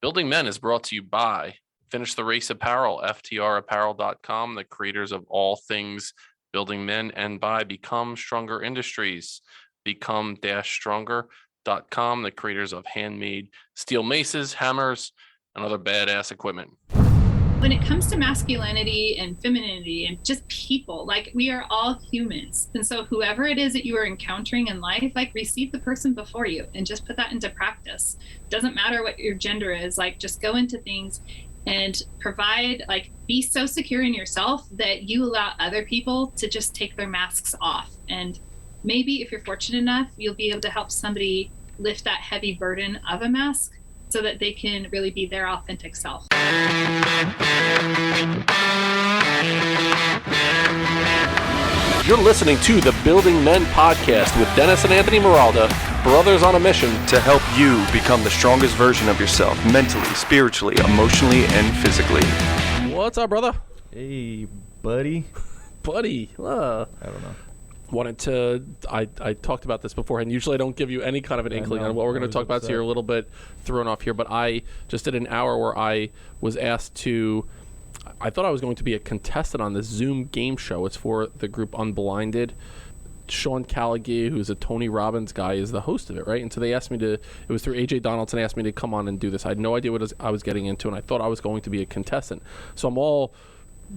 Building Men is brought to you by Finish the Race Apparel, FTRapparel.com, the creators of all things building men, and by Become Stronger Industries, become-stronger.com, the creators of handmade steel maces, hammers, and other badass equipment. When it comes to masculinity and femininity and just people, like, we are all humans. And so whoever it is that you are encountering in life, like, receive the person before you and just put that into practice. Doesn't matter what your gender is, like, just go into things and provide, like, be so secure in yourself that you allow other people to just take their masks off. And maybe if you're fortunate enough, you'll be able to help somebody lift that heavy burden of a mask so that they can really be their authentic self. You're listening to the Building Men podcast with Dennis and Anthony Miralda, brothers on a mission to help you become the strongest version of yourself, mentally, spiritually, emotionally, and physically. What's up, brother? Hey, buddy. Buddy. I don't know. I talked about this before, and usually I don't give you any kind of an inkling on what we're going to talk about, so you're a little bit thrown off here, but I just did an hour where I was asked to, I thought I was going to be a contestant on this Zoom game show. It's for the group Unblinded. Sean Callaghan, who's a Tony Robbins guy, is the host of it, right? And so they asked me to, it was through AJ Donaldson, asked me to come on and do this. I had no idea what I was getting into, and I thought I was going to be a contestant. So I'm all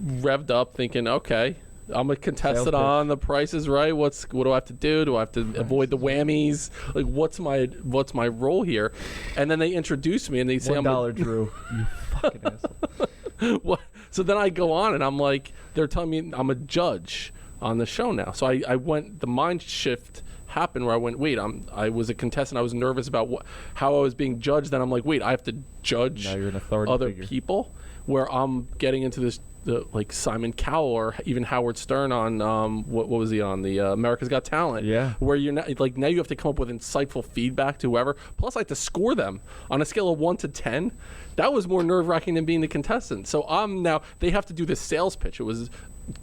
revved up thinking, okay, I'm a contestant on The Price is Right. What do I have to do? Do I have to avoid the whammies? Like, what's my role here? And then they introduce me and they say, $1 Drew. You fucking asshole. What? So then I go on and I'm like, they're telling me I'm a judge on the show now. So I went, the mind shift happened where I went, wait, I was a contestant. I was nervous about how I was being judged. Then I'm like, wait, I have to judge now you're an authority other figure. people, where I'm getting into this. Like Simon Cowell or even Howard Stern on what was he on, the America's Got Talent, where you're not, like, now you have to come up with insightful feedback to whoever, plus I have to score them on a scale of 1 to 10. That was more nerve-wracking than being the contestant. So now they have to do this sales pitch. It was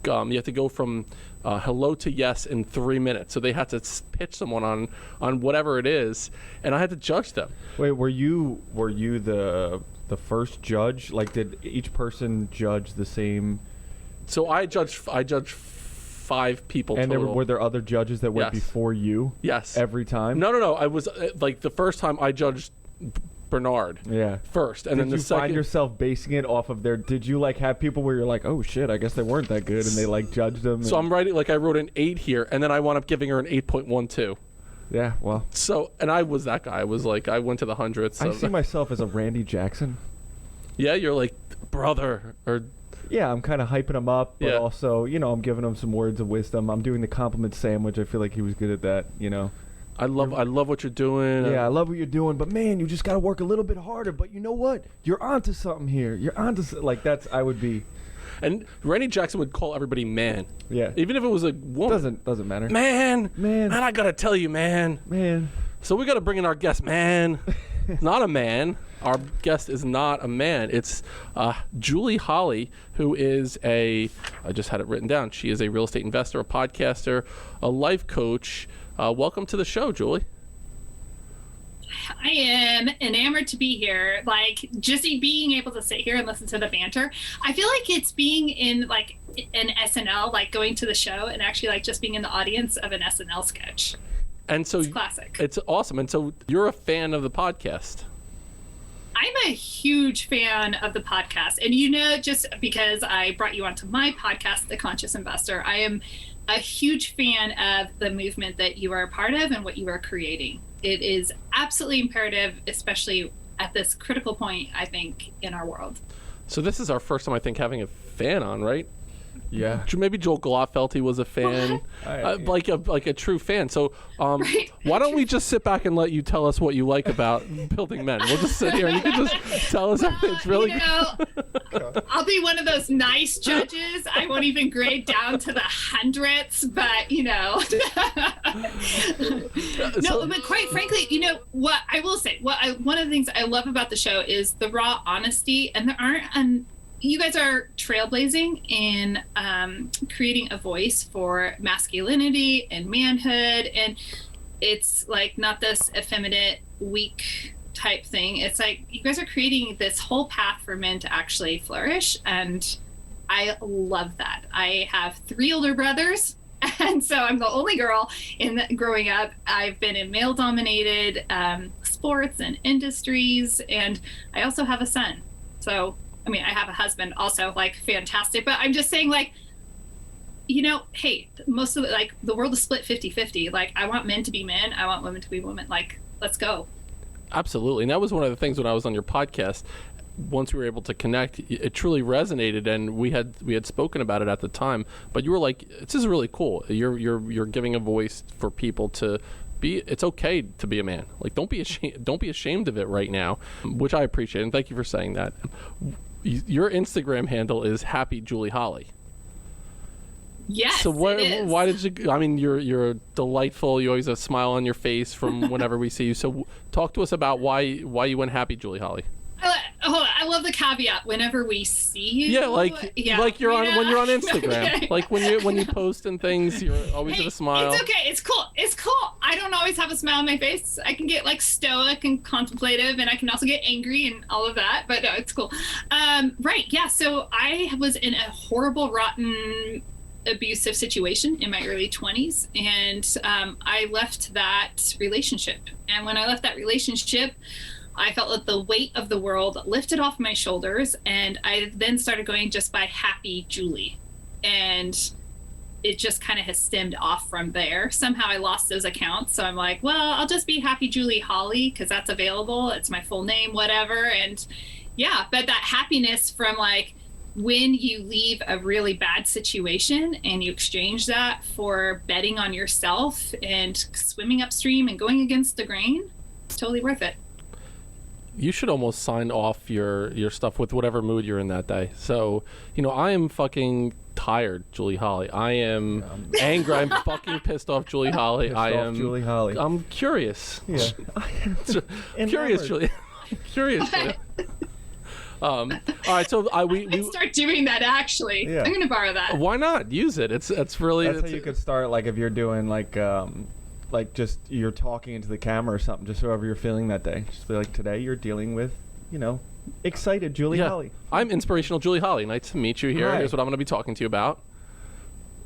you have to go from hello to yes in 3 minutes. So they had to pitch someone on whatever it is, and I had to judge them. Wait, were you the first judge? Like, did each person judge the same? So I judged 5 people and total. were there other judges that went before you? Yes. Every time? No. I was like, the first time I judged Bernard first, and then the second. Did you find yourself basing it off of did you, like, have people where you're like, oh shit, I guess they weren't that good, and they, like, judged them? So I'm writing, like, I wrote an 8 here, and then I wound up giving her an 8.12. Yeah, well. So, and I was that guy. I was like, I went to the hundreds. I see myself as a Randy Jackson. Yeah, you're like, brother, or... Yeah, I'm kind of hyping him up, but also, I'm giving him some words of wisdom. I'm doing the compliment sandwich. I feel like he was good at that, I love what you're doing. Yeah, I love what you're doing, but man, you just got to work a little bit harder. But you know what? You're onto something here. You're onto, like, I would be... And Randy Jackson would call everybody man. Yeah. Even if it was a woman. Doesn't matter. Man, I gotta tell you, man. So we gotta bring in our guest, man. Not a man. Our guest is not a man. It's Julie Holly, who is I just had it written down. She is a real estate investor, a podcaster, a life coach. Welcome to the show, Julie. I am enamored to be here. Like, just being able to sit here and listen to the banter. I feel like it's being in, like, an SNL, like going to the show and actually, like, just being in the audience of an SNL sketch. And so it's classic. It's awesome. And so you're a fan of the podcast. I'm a huge fan of the podcast. And, just because I brought you onto my podcast, The Conscious Investor, I am a huge fan of the movement that you are a part of and what you are creating. It is absolutely imperative, especially at this critical point, I think, in our world. So this is our first time, I think, having a fan on, right? Yeah. Maybe Joel Glotfelty was a fan, like a true fan. So right. Why don't we just sit back and let you tell us what you like about Building Men? We'll just sit here and you can just tell us everything. It's really good. I'll be one of those nice judges. I won't even grade down to the hundredths, but No, but quite frankly, what I will say, one of the things I love about the show is the raw honesty, and there aren't you guys are trailblazing in creating a voice for masculinity and manhood, and it's like not this effeminate, weak type thing. It's like you guys are creating this whole path for men to actually flourish, and I love that. I have 3 older brothers, and so I'm the only girl growing up. I've been in male-dominated sports and industries, and I also have a son. So, I mean, I have a husband also, like, fantastic. But I'm just saying, like, you know, hey, most of like the world is split 50-50. Like, I want men to be men. I want women to be women. Like, let's go. Absolutely. And that was one of the things when I was on your podcast. Once we were able to connect, it truly resonated, and we had spoken about it at the time. But you were like, "This is really cool. You're giving a voice for people to be. It's okay to be a man. Like, don't be ashamed of it right now," which I appreciate, and thank you for saying that. Your Instagram handle is Happy Julie Holly. Yes. So why did you? I mean, you're delightful. You always have a smile on your face from whenever we see you. So talk to us about why you went Happy Julie Holly. I love the caveat. Whenever we see you, like you're on when you're on Instagram, like when you post and things, you're always have a smile. It's okay. It's cool. I don't always have a smile on my face. I can get like stoic and contemplative, and I can also get angry and all of that. But no, it's cool. Right? Yeah. So I was in a horrible, rotten, abusive situation in my early 20s, and I left that relationship. And when I left that relationship, I felt that the weight of the world lifted off my shoulders, and I then started going just by Happy Julie, and it just kind of has stemmed off from there. Somehow I lost those accounts, so I'm like, well, I'll just be Happy Julie Holly because that's available. It's my full name, whatever. And yeah, but that happiness from like when you leave a really bad situation and you exchange that for betting on yourself and swimming upstream and going against the grain, it's totally worth it. You should almost sign off your stuff with whatever mood you're in that day. So, you know, I am fucking tired, Julie Holly. I am angry. I'm fucking pissed off, Julie Holly. Julie Holly. I'm curious. Yeah. Curious, Julie. Curious, Julie. All right, so we start doing that actually. Yeah. I'm gonna borrow that. Why not use it? It's really that's how you could start. Like if you're doing like just you're talking into the camera or something, just however you're feeling that day. Just be like, today you're dealing with, you know, excited Julie Holly. I'm inspirational Julie Holly. Nice to meet you here. Hi. Here's what I'm going to be talking to you about.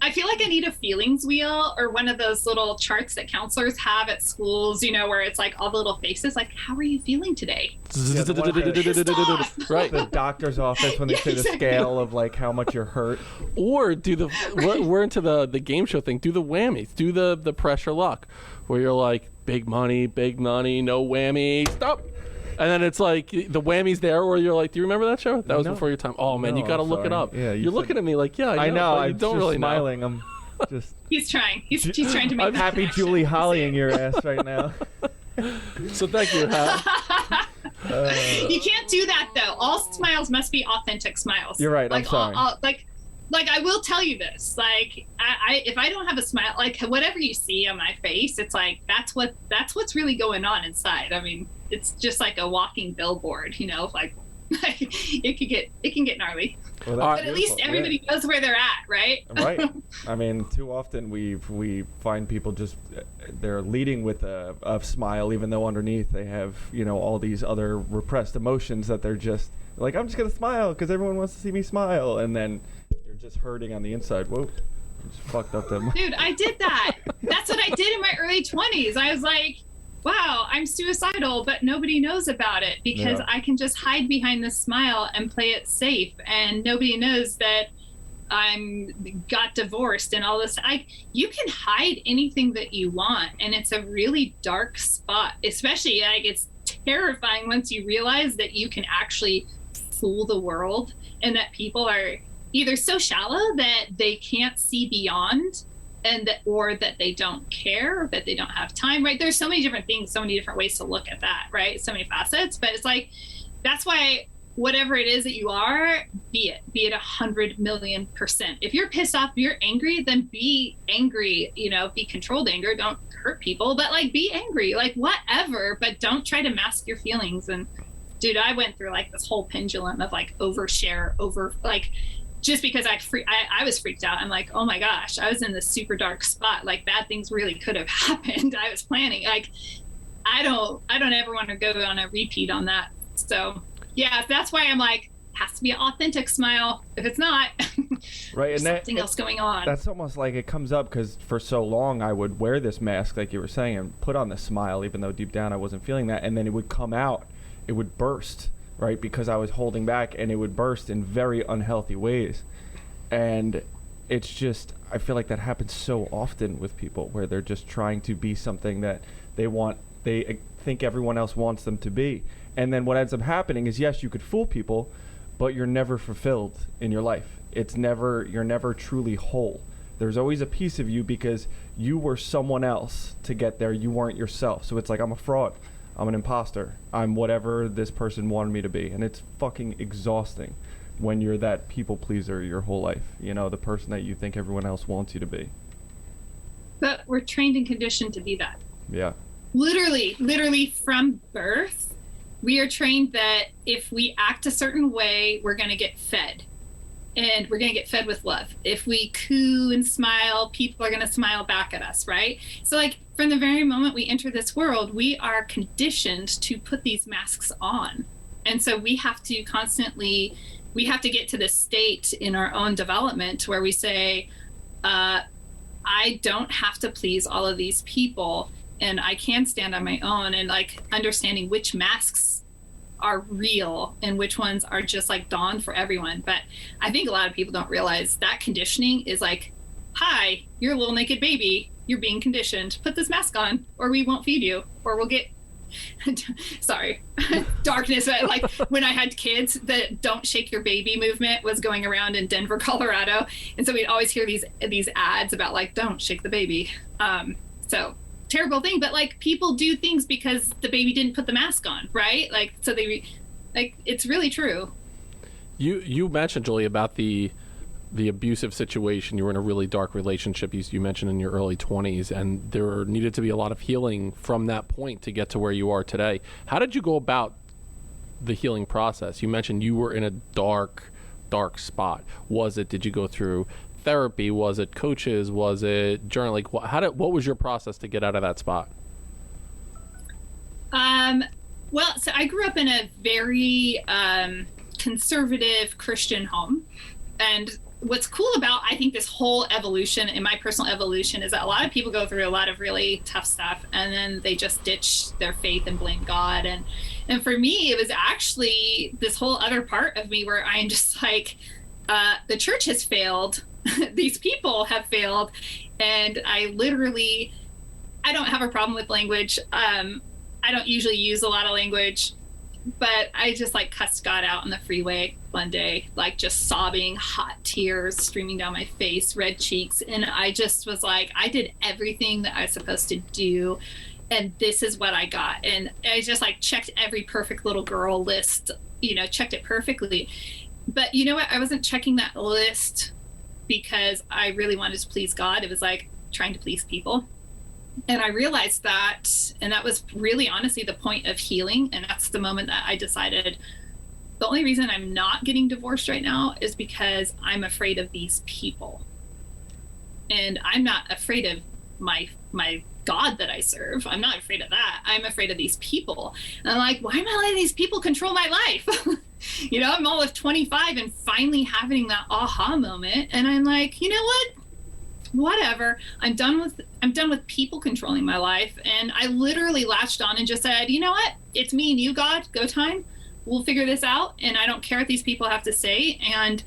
I feel like I need a feelings wheel or one of those little charts that counselors have at schools, you know, where it's like all the little faces, like, how are you feeling today? Right. The doctor's office when they say the scale of like how much you're hurt. Or do we're into the game show thing. Do the whammies. Do the pressure luck, where you're like, big money, no whammy, stop. And then it's like the whammies there where you're like, do you remember that show? That was before your time. Oh, man, you got to look it up. Yeah, you're looking at me like, yeah, I know. I don't really smiling. know. I'm just. He's trying. He's trying to make. I'm Happy Julie Hollying your ass right now. So thank you. You can't do that though. All smiles must be authentic smiles. You're right. Like, I'm sorry. Like I will tell you this. Like I if I don't have a smile, like whatever you see on my face, it's like that's what's really going on inside. I mean, it's just like a walking billboard, you know, like it can get gnarly. Well, but at least everybody knows where they're at, right? Right. I mean, too often we find people just they're leading with a smile, even though underneath they have, you know, all these other repressed emotions that they're just like, I'm just gonna smile because everyone wants to see me smile, and then you're just hurting on the inside. Whoa. Just fucked up them. Dude, I did that. That's what I did in my early 20s. I was like, wow, I'm suicidal, but nobody knows about it because I can just hide behind this smile and play it safe, and nobody knows that got divorced and all this. You can hide anything that you want, and it's a really dark spot, especially like it's terrifying once you realize that you can actually fool the world and that people are either so shallow that they can't see beyond, and or that they don't care, or that they don't have time, right? There's so many different things, so many different ways to look at that, right? So many facets, but it's like, that's why whatever it is that you are, be it 100 million%. If you're pissed off, if you're angry, then be angry, you know, be controlled anger, don't hurt people, but like be angry, like whatever, but don't try to mask your feelings. And dude, I went through like this whole pendulum of like just because I was freaked out. I'm like, oh my gosh, I was in this super dark spot. Like bad things really could have happened. I was planning. Like I don't ever want to go on a repeat on that. So yeah, that's why I'm like, has to be an authentic smile. If it's not, right, there's something else going on. That's almost like it comes up because for so long I would wear this mask, like you were saying, and put on the smile, even though deep down I wasn't feeling that, and then it would come out, it would burst, right, because I was holding back, and it would burst in very unhealthy ways. And it's just, I feel like that happens so often with people where they're just trying to be something that they think everyone else wants them to be. And then what ends up happening is, yes, you could fool people, but you're never fulfilled in your life. You're never truly whole. There's always a piece of you because you were someone else to get there. You weren't yourself. So it's like, I'm a fraud. I'm an imposter. I'm whatever this person wanted me to be. And it's fucking exhausting when you're that people pleaser your whole life. You know, the person that you think everyone else wants you to be. But we're trained and conditioned to be that. Yeah. Literally from birth, we are trained that if we act a certain way, we're going to get fed. And we're going to get fed with love. If we coo and smile, people are going to smile back at us, right? So like from the very moment we enter this world, we are conditioned to put these masks on. And so we have to get to this state in our own development where we say, I don't have to please all of these people, and I can stand on my own, and like understanding which masks are real and which ones are just like donned for everyone. But I think a lot of people don't realize that conditioning is like, hi, you're a little naked baby, you're being conditioned, put this mask on or we won't feed you, or we'll get sorry, darkness. But like when I had kids, the don't shake your baby movement was going around in Denver, Colorado, and so we'd always hear these ads about like, don't shake the baby. So terrible thing, but like people do things because the baby didn't put the mask on, right? Like, so it's really true. You mentioned, Julie, about the abusive situation. You were in a really dark relationship, you mentioned, in your early 20s, and there needed to be a lot of healing from that point to get to where you are today. How did you go about the healing process? You mentioned you were in a dark spot. Did you go through therapy? Was it coaches? Was it journaling? What was your process to get out of that spot? Well, so I grew up in a very conservative Christian home, and what's cool about, I think, this whole evolution and my personal evolution is that a lot of people go through a lot of really tough stuff and then they just ditch their faith and blame God. And for me, it was actually this whole other part of me where I am just like, the church has failed. These people have failed. And I don't have a problem with language. I don't usually use a lot of language, but I just like cussed God out on the freeway one day, like just sobbing, hot tears streaming down my face, red cheeks. And I just was like, I did everything that I was supposed to do, and this is what I got. And I just like checked every perfect little girl list, checked it perfectly. But you know what? I wasn't checking that list because I really wanted to please God. It was like trying to please people. And I realized that, and that was really honestly the point of healing. And that's the moment that I decided the only reason I'm not getting divorced right now is because I'm afraid of these people. And I'm not afraid of my God that I serve. I'm not afraid of that. I'm afraid of these people. And I'm like, why am I letting these people control my life? I'm all of 25 and finally having that aha moment. And I'm like, you know what? Whatever. I'm done with people controlling my life. And I literally latched on and just said, you know what? It's me and you, God. Go time. We'll figure this out. And I don't care what these people have to say. And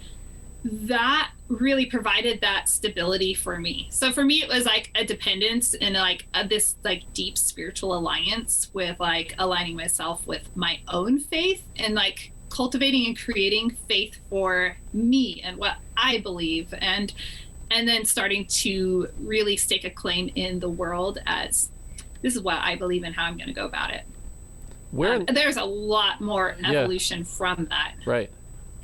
that really provided that stability for me. So for me, it was like a dependence and like this like deep spiritual alliance with like aligning myself with my own faith and like cultivating and creating faith for me and what I believe. And then starting to really stake a claim in the world as this is what I believe and how I'm going to go about it. There's a lot more evolution from that. Right.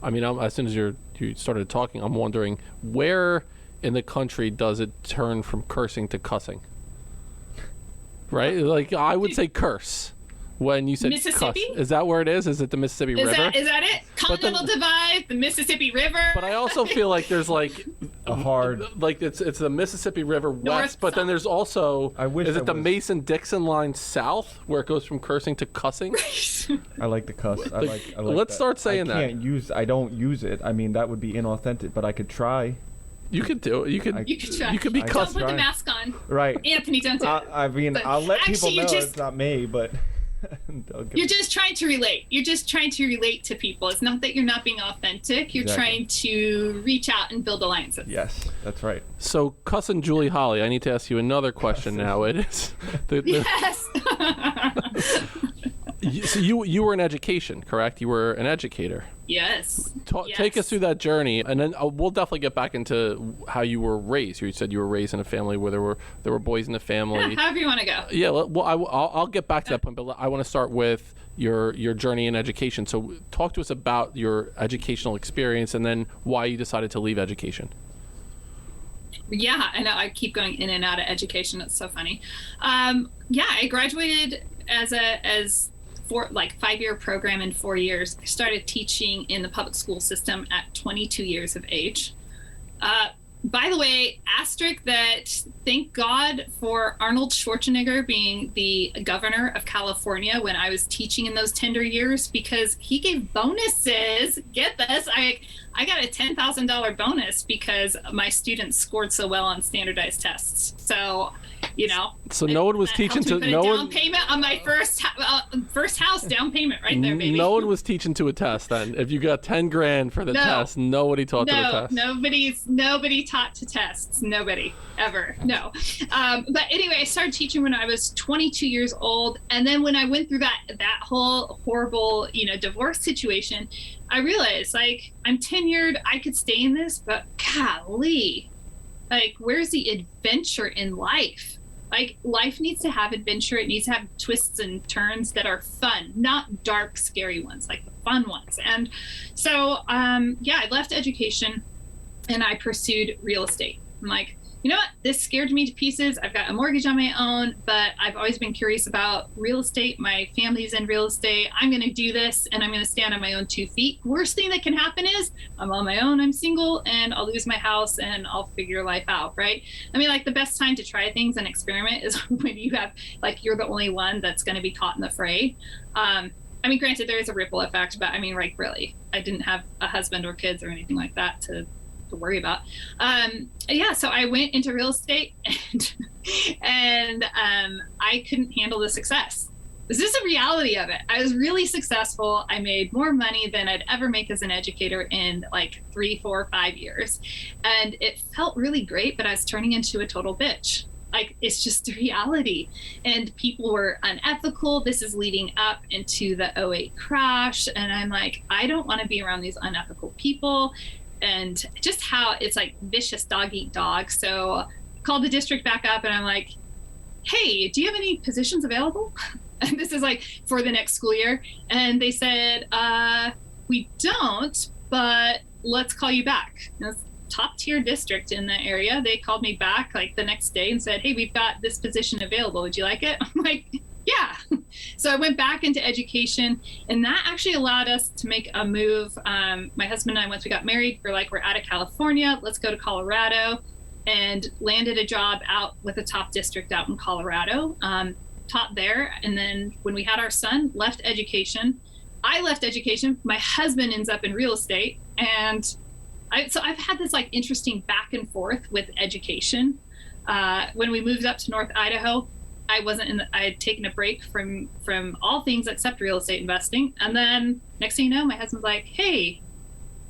I mean, as soon as you started talking, I'm wondering where in the country does it turn from cursing to cussing? Right? Like, I would say curse when you said Mississippi? Cuss. Is that where it is? Is it the Mississippi River? Is that it? Continental Divide, the Mississippi River. But I also feel like there's like a hard. Like it's the Mississippi River west, North, but then south. there's also. I wish is I it the was- Mason-Dixon line south where it goes from cursing to cussing? I like the cuss. I like Let's that. start saying that. I don't use it. I mean, that would be inauthentic, but I could try. You could do it. You could. You could try. You could be I Don't cussing. put the Right. mask on. Right. Anthony, don't do it. I mean, But I'll let people actually, know you're it's not me, but. You're just trying to relate. You're just trying to relate to people. It's not that you're not being authentic. You're Exactly. trying to reach out and build alliances. Yes, that's right. So, cussing Julie Holly, I need to ask you another question now. It is. Yes. So you were in education, correct? You were an educator. Yes. Yes. Take us through that journey, and then we'll definitely get back into how you were raised. You said you were raised in a family where there were boys in the family. Yeah, however you want to go. Yeah, well, I'll get back to that point, but I want to start with your journey in education. So, talk to us about your educational experience, and then why you decided to leave education. Yeah, I know. I keep going in and out of education. It's so funny. Yeah, I graduated as 5-year program in 4 years. I started teaching in the public school system at 22 years of age. By the way, asterisk that thank God for Arnold Schwarzenegger being the governor of California when I was teaching in those tender years, because he gave bonuses. Get this, I got a $10,000 bonus because my students scored so well on standardized tests. So, So no one was teaching to down payment on my first house down payment right there, baby. No one was teaching to a test then. If you got $10,000 for the test, nobody taught to the test. Nobody taught to tests. Nobody ever. No. But anyway, I started teaching when I was 22 years old, and then when I went through that whole horrible divorce situation, I realized I'm tenured. I could stay in this, but golly, where's the adventure in life? Life needs to have adventure. It needs to have twists and turns that are fun, not dark, scary ones, like the fun ones. And so, I left education and I pursued real estate. I'm like, you know what? This scared me to pieces. I've got a mortgage on my own, but I've always been curious about real estate. My family's in real estate. I'm going to do this and I'm going to stand on my own 2 feet. Worst thing that can happen is I'm on my own, I'm single, and I'll lose my house and I'll figure life out, right? I mean, the best time to try things and experiment is when you have, you're the only one that's going to be caught in the fray. I mean, granted, there is a ripple effect, but I mean, really, I didn't have a husband or kids or anything like that to worry about. So I went into real estate and I couldn't handle the success. This is the reality of it. I was really successful. I made more money than I'd ever make as an educator in 3, 4, 5 years. And it felt really great, but I was turning into a total bitch. It's just the reality. And people were unethical. This is leading up into the '08 crash. And I'm I don't want to be around these unethical people. And just how it's vicious dog eat dog. So I called the district back up and I'm like, hey, do you have any positions available? And this is for the next school year. And they said, we don't, but let's call you back. And it's top tier district in the area. They called me back the next day and said, hey, we've got this position available. Would you like it? I'm like, yeah. So I went back into education, and that actually allowed us to make a move. My husband and I, once we got married, we're out of California. Let's go to Colorado, and landed a job out with a top district out in Colorado. Taught there. And then when we had our son, left education. I left education. My husband ends up in real estate. And I've had this interesting back and forth with education. When we moved up to North Idaho, I had taken a break from all things except real estate investing. And then next thing you know, my husband's like, hey,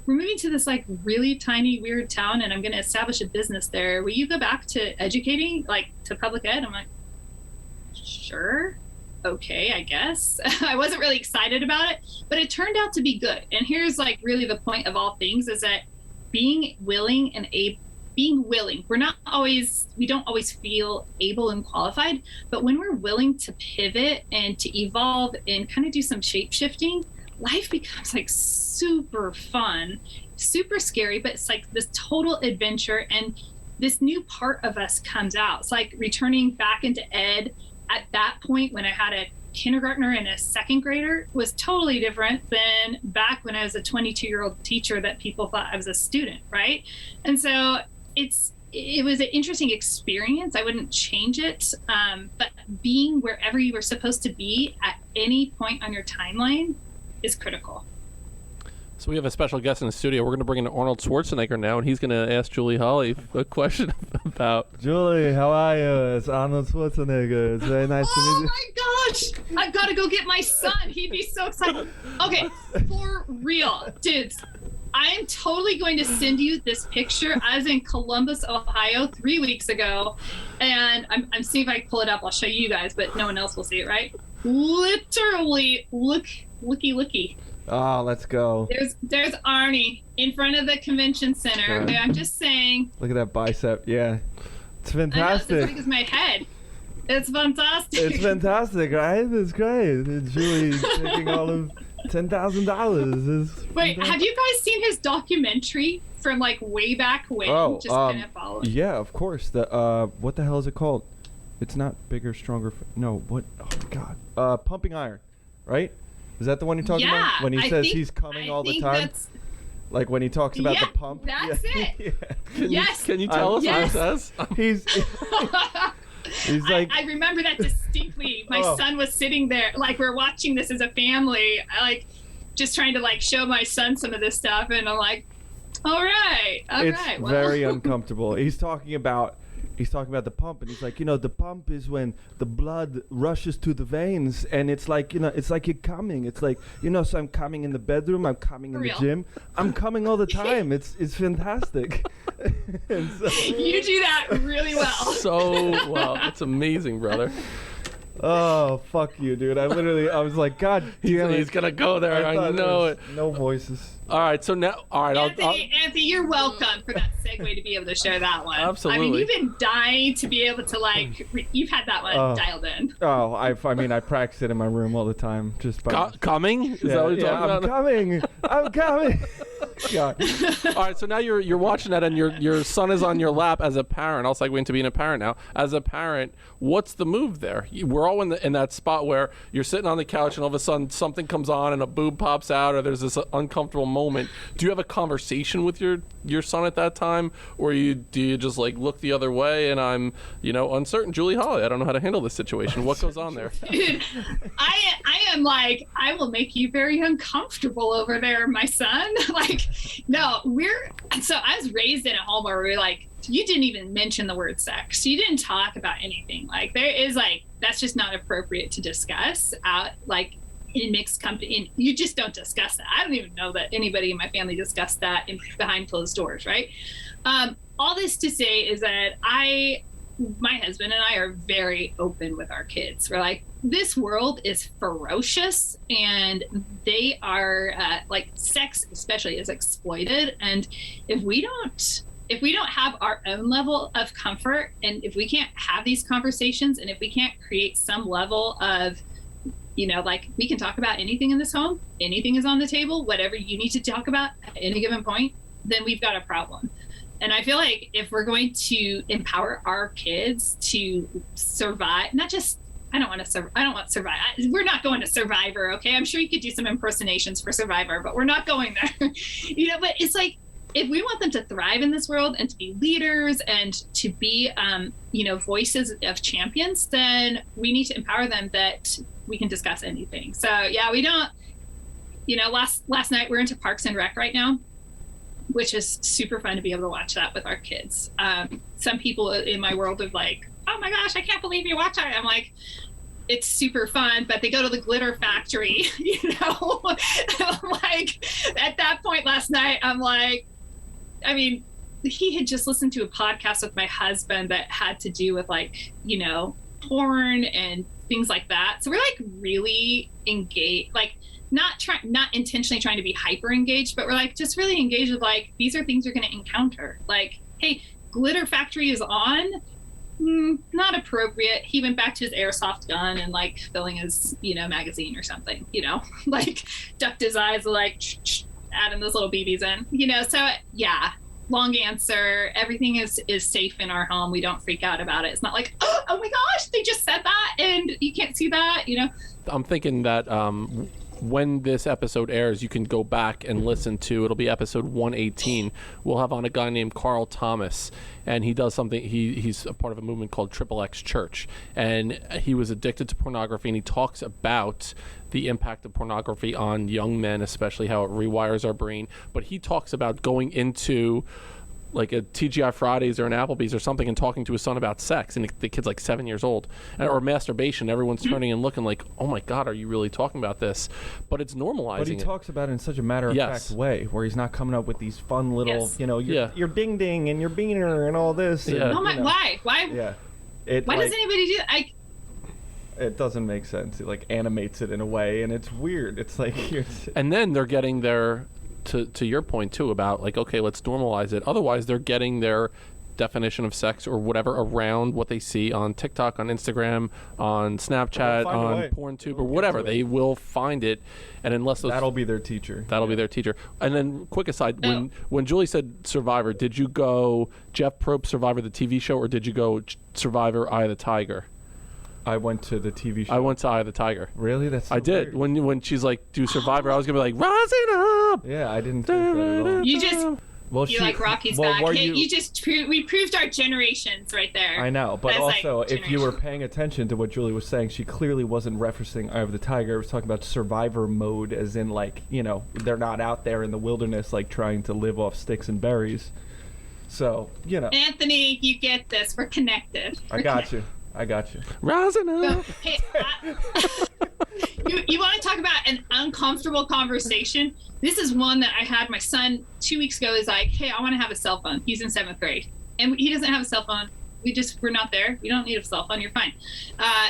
we're moving to this really tiny, weird town, and I'm going to establish a business there. Will you go back to educating, to public ed? I'm like, sure. Okay, I guess. I wasn't really excited about it, but it turned out to be good. And here's really the point of all things is that being willing and being willing. We don't always feel able and qualified, but when we're willing to pivot and to evolve and kind of do some shape shifting, life becomes super fun, super scary, but it's this total adventure. And this new part of us comes out. It's returning back into ed at that point when I had a kindergartner and a second grader was totally different than back when I was a 22-year-old teacher that people thought I was a student, right? And so it was an interesting experience. I wouldn't change it. But being wherever you were supposed to be at any point on your timeline is critical. So we have a special guest in the studio. We're going to bring in Arnold Schwarzenegger now, and he's going to ask Julie Holly a question about... Julie, how are you? It's Arnold Schwarzenegger. It's very nice to meet you. Oh my gosh! I've got to go get my son. He'd be so excited. Okay, for real, dudes. I am totally going to send you this picture. I was in Columbus, Ohio 3 weeks ago, and I'm seeing if I can pull it up. I'll show you guys, but no one else will see it, right? Literally, looky. Oh, let's go. There's Arnie in front of the convention center. Okay, I'm just saying. Look at that bicep. Yeah. It's I know, it's fantastic. as big as my head. It's fantastic. It's fantastic, right? It's great. It's Julie taking all of $10,000. Wait, have you guys seen his documentary from like way back when? Oh, just kind of follow it. Yeah, of course. The what the hell is it called? It's not Bigger, Stronger. No, what? Oh my God. Pumping Iron, right? Is that the one you're talking about? When he says he's coming all the time? Like when he talks about the pump? That's it. Yeah. Can you tell us what it says? He's like... I remember that distinctly. My son was sitting there, like we're watching this as a family, like just trying to like show my son some of this stuff, and I'm like, all right. It's very uncomfortable. He's talking about the pump, and he's like, the pump is when the blood rushes to the veins, and it's like, it's like you're coming. It's like, so I'm coming in the bedroom, I'm coming in the gym, I'm coming all the time. It's fantastic. So, you do that really well. So well. It's amazing, brother. Oh, fuck you, dude. I was like, God damn it. He's going to go there. I know it. No voices. All right, so now, Anthony, you're welcome for that segue to be able to share that one. Absolutely. I mean, you've been dying to be able to you've had that one dialed in. Oh, I practice it in my room all the time. Just by coming? Is that what you're talking about? I'm coming. God. All right, so now you're watching that, and your son is on your lap as a parent. I'll segue into being a parent now. As a parent, what's the move there? We're all in that spot where you're sitting on the couch, and all of a sudden something comes on, and a boob pops out, or there's this uncomfortable moment. Do you have a conversation with your son at that time, or do you just like look the other way? And I'm uncertain. Julie Holly, I don't know how to handle this situation. What goes on there? Dude, I am like, I will make you very uncomfortable over there, my son. No, so I was raised in a home where we're like, you didn't even mention the word sex. You didn't talk about anything. There is that's just not appropriate to discuss out in mixed company. You just don't discuss that. I don't even know that anybody in my family discussed that behind closed doors, right? All this to say is that my husband and I are very open with our kids. We're like, this world is ferocious, and they are sex especially is exploited. And if we don't have our own level of comfort, and if we can't have these conversations, and if we can't create some level of, we can talk about anything in this home, anything is on the table, whatever you need to talk about at any given point, then we've got a problem. And I feel like if we're going to empower our kids to survive, I don't want Survivor. We're not going to Survivor, okay? I'm sure you could do some impersonations for Survivor, but we're not going there. But it's like, if we want them to thrive in this world and to be leaders and to be, voices of champions, then we need to empower them that we can discuss anything. So yeah, we don't, last night we're into Parks and Rec right now, which is super fun to be able to watch that with our kids. Some people in my world are like, oh my gosh, I can't believe you watch that. I'm like, it's super fun, but they go to the glitter factory, I'm like, at that point last night, I'm like, he had just listened to a podcast with my husband that had to do with porn and things like that. So we're really engaged, not intentionally trying to be hyper engaged, but we're just really engaged with these are things you're going to encounter. Hey, glitter factory is on. Not appropriate. He went back to his airsoft gun and filling his magazine or something, ducked his eyes, adding those little BBs in, so yeah, long answer. Everything is safe in our home. We don't freak out about it. It's not like, oh my gosh, they just said that and you can't see that, I'm thinking that when this episode airs, you can go back and listen to. It'll be episode 118. We'll have on a guy named Carl Thomas, and he does something. He's a part of a movement called Triple X Church, and he was addicted to pornography, and he talks about the impact of pornography on young men, especially how it rewires our brain. But he talks about going into like a TGI Fridays or an Applebee's or something and talking to his son about sex, and the kid's like 7 years old, or masturbation. Everyone's turning and looking like, oh my God, are you really talking about this? But it's normalizing. But he talks about it in such a matter-of-fact way, where he's not coming up with these fun little, your ding ding and your beaner and all this. Yeah. And, why? Yeah. Why does anybody do that? It doesn't make sense. It like animates it in a way, and it's weird. It's like and then they're getting their to your point too about like, okay, let's normalize it. Otherwise, they're getting their definition of sex or whatever around what they see on TikTok, on Instagram, on Snapchat, on PornTube, or whatever. They will find it, and unless that'll be their teacher. That'll be their teacher. And then, quick aside, when Julie said Survivor, did you go Jeff Probst Survivor the TV show, or did you go Survivor Eye of the Tiger? I went to the TV show. I went to Eye of the Tiger. Really? That's so I did. Weird. When she's like, do Survivor, I was going to be like, rising up! Yeah, I didn't think that at all. You just... Well, you're like Rocky's back. Hey, we proved our generations right there. I know, but also if you were paying attention to what Julie was saying, she clearly wasn't referencing Eye of the Tiger. It was talking about survivor mode, as in like, they're not out there in the wilderness like trying to live off sticks and berries. So, Anthony, you get this. We're connected. I got you. Rising up. So, hey, you want to talk about an uncomfortable conversation? This is one that I had. My son 2 weeks ago is like, hey, I want to have a cell phone. He's in 7th grade. And he doesn't have a cell phone. We're not there. You don't need a cell phone. You're fine.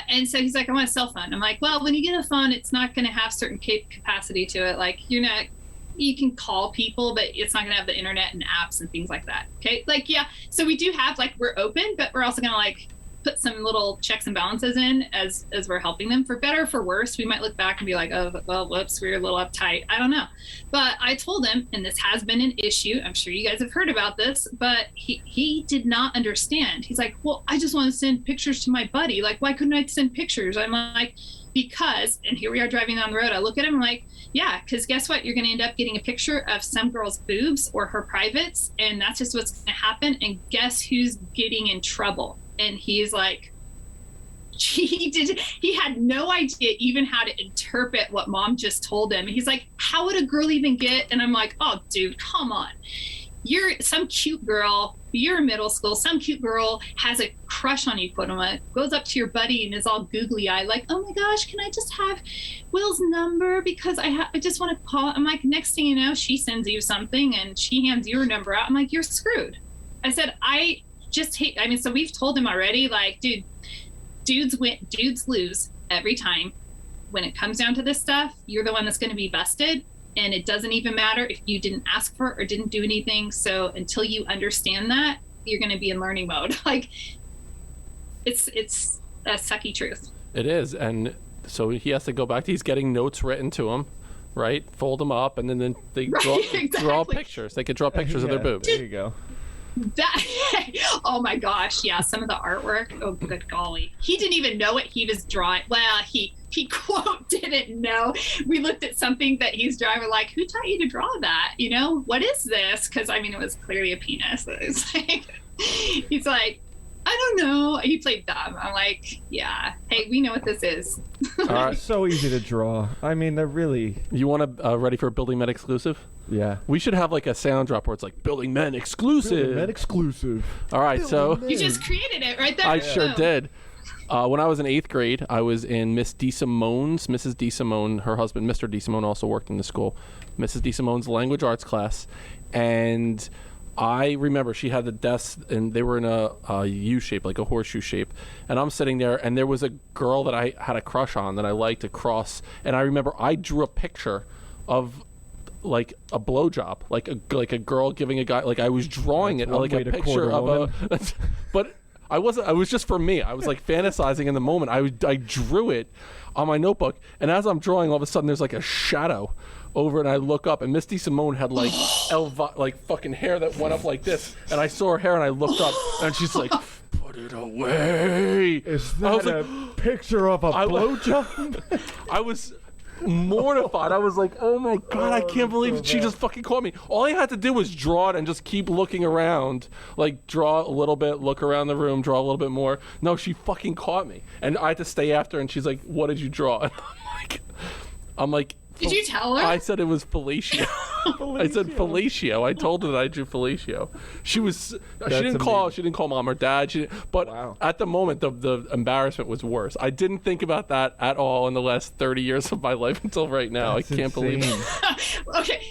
And so he's like, I want a cell phone. I'm like, well, when you get a phone, it's not going to have certain capacity to it. Like, you can call people, but it's not going to have the internet and apps and things like that. Okay. Like, yeah. So we do have, like, we're open, but we're also going to, like, put some little checks and balances in as we're helping them. For better or for worse, we might look back and be like, oh, well, whoops, we were a little uptight. I don't know. But I told him, and this has been an issue, I'm sure you guys have heard about this, but he did not understand. He's like, well, I just want to send pictures to my buddy. Like, why couldn't I send pictures? I'm like, because, and here we are driving down the road, I look at him like, yeah, because guess what? You're going to end up getting a picture of some girl's boobs or her privates, and that's just what's going to happen. And guess who's getting in trouble? And he's like, he had no idea even how to interpret what mom just told him. He's like, how would a girl even get? And I'm like, oh, dude, come on. You're some cute girl. You're in middle school. Some cute girl has a crush on you, quote unquote, goes up to your buddy and is all googly eyed, like, oh my gosh, can I just have Will's number because I just want to call. I'm like, next thing you know, she sends you something and she hands your number out. I'm like, you're screwed. I said, I just hate. I mean, so we've told him already, like, dude, dudes lose every time. When it comes down to this stuff, you're the one that's going to be busted. And it doesn't even matter if you didn't ask for it or didn't do anything. So until you understand that, you're going to be in learning mode. Like, it's a sucky truth. It is. And so he has to go back. He's getting notes written to him, right? Fold them up, and then they draw pictures. They could draw pictures of their boobs. There you go. Oh my gosh, yeah, some of the artwork, oh good golly, he didn't even know what he was drawing. Well, he quote didn't know. We looked at something that he's drawing, we're like, who taught you to draw that? What is this? Because I mean, it was clearly a penis. It's like, he's like, I don't know. He played dumb. I'm like, yeah, hey, we know what this is. So easy to draw. I mean, they're really. You want to ready for a Building Men exclusive? Yeah. We should have like a sound drop where it's like Building Men exclusive. Building Men exclusive. All right, You just created it right there. I sure did. When I was in 8th grade, I was in Mrs. DeSimone, her husband, Mr. DeSimone, also worked in the school. Mrs. DeSimone's language arts class, and I remember she had the desks, and they were in a U shape, like a horseshoe shape. And I'm sitting there, and there was a girl that I had a crush on that I liked across. And I remember I drew a picture of like a blowjob, like a girl giving a guy, like I was drawing it like a picture of a. But I wasn't. I was just for me. I was like fantasizing in the moment. I drew it on my notebook, and as I'm drawing, all of a sudden there's like a shadow over, and I look up, and Miss DeSimone had like like fucking hair that went up like this, and I saw her hair, and I looked up, and she's like, "Put it away." Is that a picture of a blowjob? I was mortified. I was like, oh my God, I can't believe she just fucking caught me. All I had to do was draw it and just keep looking around. Like, draw a little bit, look around the room, draw a little bit more. No, she fucking caught me. And I had to stay after, and she's like, what did you draw? And I'm like, did you tell her? I said it was fellatio. I said fellatio. I told her that I drew fellatio. She didn't call mom or dad. But wow. At the moment, the embarrassment was worse. I didn't think about that at all in the last 30 years of my life until right now. That's I can't believe it. Okay,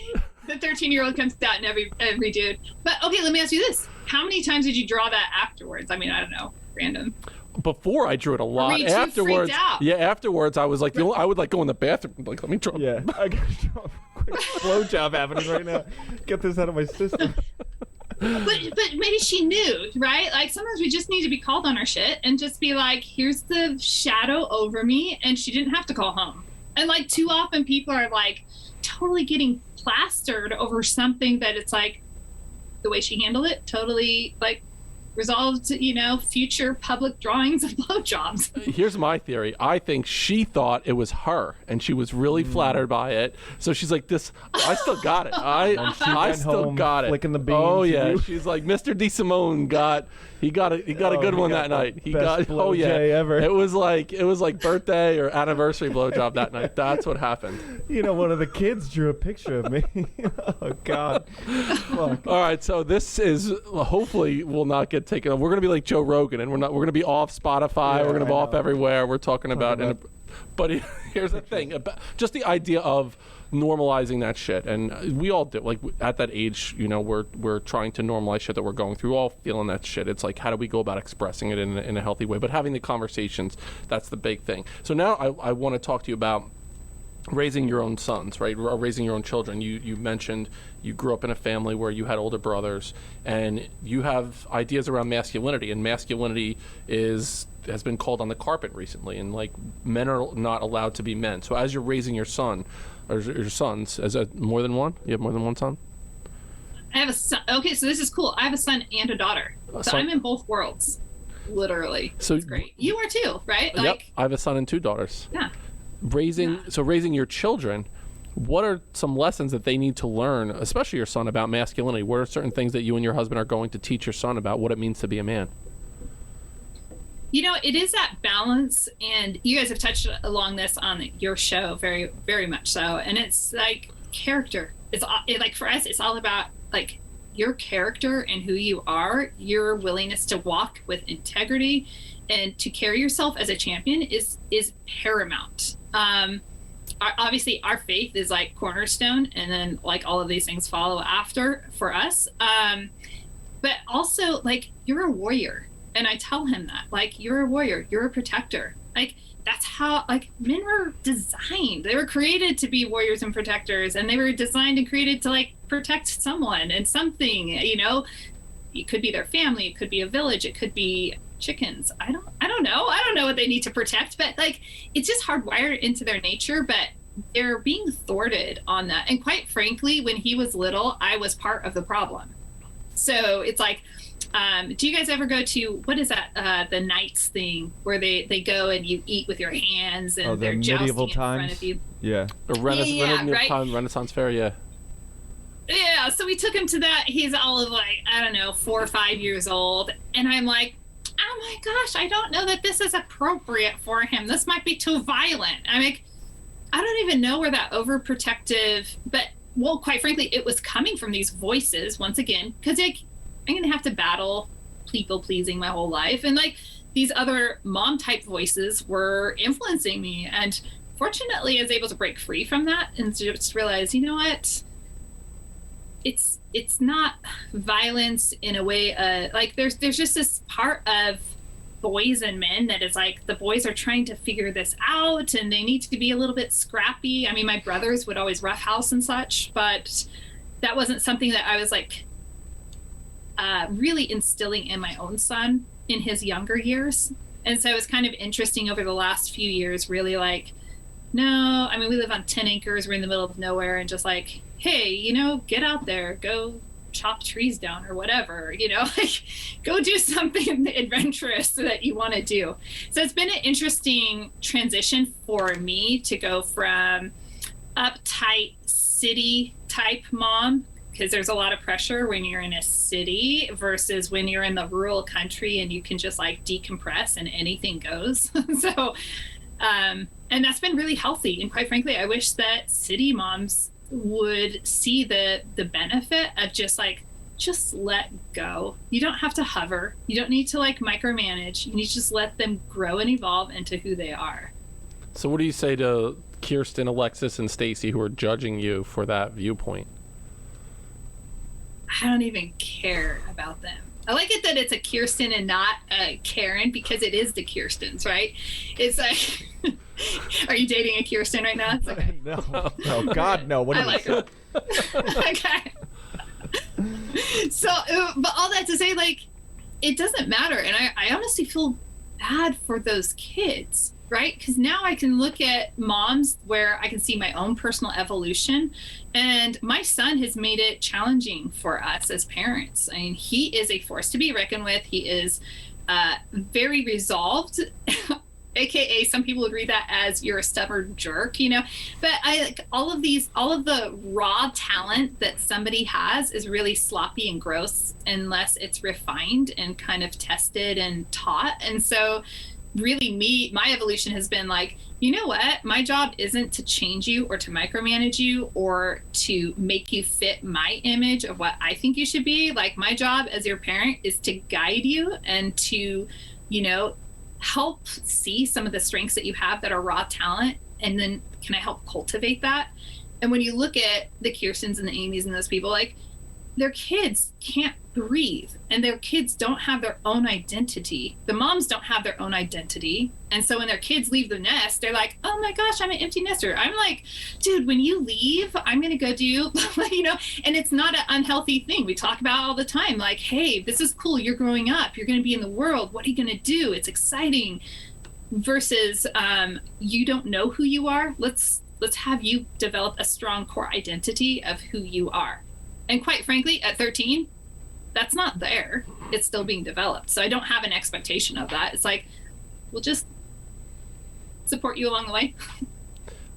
the 13-year-old comes out in every dude. But okay, let me ask you this: how many times did you draw that afterwards? I mean, I don't know, random. Before I drew it a lot. Were you afterwards, freaked out? yeah. Afterwards, I was like, I would like go in the bathroom, like, let me draw. Yeah, I got a quick blowjob happening right now. Get this out of my system. But maybe she knew, right? Like sometimes we just need to be called on our shit and just be like, here's the shadow over me, and she didn't have to call home. And like too often people are like totally getting plastered over something that it's like the way she handled it totally like resolved, future public drawings of blowjobs. Here's my theory. I think she thought it was her, and she was really flattered by it. So she's like, "This, I still got it. I still got it." Flicking the beans. Oh yeah, she's like, Mr. DeSimone got a good one that night. He got ever. It was like birthday or anniversary blowjob that night. That's what happened. One of the kids drew a picture of me. Oh God. Fuck. All right, so this is hopefully will not get taken off. We're gonna be like Joe Rogan, and we're gonna be off Spotify. Yeah, we're gonna be off everywhere. We're talking about. But here's the thing about just the idea of normalizing that shit, and we all do. Like at that age, we're trying to normalize shit that we're going through. We're all feeling that shit. It's like, how do we go about expressing it in a healthy way? But having the conversations, that's the big thing. So now I want to talk to you about raising your own sons, right? Or raising your own children. You mentioned you grew up in a family where you had older brothers, and you have ideas around masculinity, and masculinity has been called on the carpet recently, and like men are not allowed to be men. So as you're raising your son or your sons, is that more than one? You have more than one son? I have a son. Okay, so this is cool. I have a son and a daughter. So I'm in both worlds, literally. So it's great. You are too, right? Yep. I have a son and two daughters. Yeah. Raising your children, what are some lessons that they need to learn, especially your son, about masculinity? What are certain things that you and your husband are going to teach your son about what it means to be a man? It is that balance, and you guys have touched along this on your show very, very much so. And it's like character. Like for us, it's all about like your character and who you are, your willingness to walk with integrity and to carry yourself as a champion is paramount. Obviously our faith is like cornerstone, and then like all of these things follow after for us. But also like you're a warrior. And I tell him that, like, you're a warrior, you're a protector. Like, that's how, like, men were designed. They were created to be warriors and protectors, and they were designed and created to, like, protect someone and something, It could be their family, it could be a village, it could be chickens. I don't know. I don't know what they need to protect, but, like, it's just hardwired into their nature, but they're being thwarted on that. And quite frankly, when he was little, I was part of the problem. So it's like, do you guys ever go to, what is that, the knights thing where they go and you eat with your hands and they're jousting in front of you? Yeah. The Renaissance fair, yeah. Yeah, so we took him to that. He's all of like, I don't know, 4 or 5 years old. And I'm like, oh my gosh, I don't know that this is appropriate for him. This might be too violent. I'm like, I don't even know where that overprotective, but, well, quite frankly, it was coming from these voices, once again, because I'm going to have to battle people pleasing my whole life. And like these other mom type voices were influencing me. And fortunately, I was able to break free from that and just realize, you know what? It's not violence in a way. Like there's just this part of boys and men that is like the boys are trying to figure this out and they need to be a little bit scrappy. I mean, my brothers would always roughhouse and such, but that wasn't something that I was like, really instilling in my own son in his younger years. And so it was kind of interesting over the last few years, really like, no, I mean, we live on 10 acres, we're in the middle of nowhere, and just like, hey, get out there, go chop trees down or whatever, like go do something adventurous that you want to do. So it's been an interesting transition for me to go from uptight city type mom, because there's a lot of pressure when you're in a city versus when you're in the rural country and you can just like decompress and anything goes. So, and that's been really healthy. And quite frankly, I wish that city moms would see the benefit of just let go. You don't have to hover. You don't need to like micromanage. You need to just let them grow and evolve into who they are. So what do you say to Kirsten, Alexis, and Stacy who are judging you for that viewpoint? I don't even care about them. I like it that it's a Kirsten and not a Karen, because it is the Kirstens, right? It's like, are you dating a Kirsten right now? It's okay. No, God, no. What I like it. Okay. So, but all that to say, like, it doesn't matter. And I honestly feel bad for those kids, right? Because now I can look at moms where I can see my own personal evolution. And my son has made it challenging for us as parents. I mean, he is a force to be reckoned with. He is very resolved. AKA some people would read that as you're a stubborn jerk, you know, but I like all of the raw talent that somebody has is really sloppy and gross unless it's refined and kind of tested and taught. And so really my evolution has been like, you know what, my job isn't to change you or to micromanage you or to make you fit my image of what I think you should be. Like, my job as your parent is to guide you and to, you know, help see some of the strengths that you have that are raw talent, and then can I help cultivate that? And when you look at the Kirstens and the Amy's and those people, like, their kids can't breathe and their kids don't have their own identity. The moms don't have their own identity. And so when their kids leave the nest, they're like, oh my gosh, I'm an empty nester. I'm like, dude, when you leave, I'm going to go do, you know, and it's not an unhealthy thing. We talk about all the time, like, hey, this is cool. You're growing up. You're going to be in the world. What are you going to do? It's exciting. Versus you don't know who you are. Let's have you develop a strong core identity of who you are. And quite frankly, at 13, that's not there. It's still being developed. So I don't have an expectation of that. It's like, we'll just support you along the way.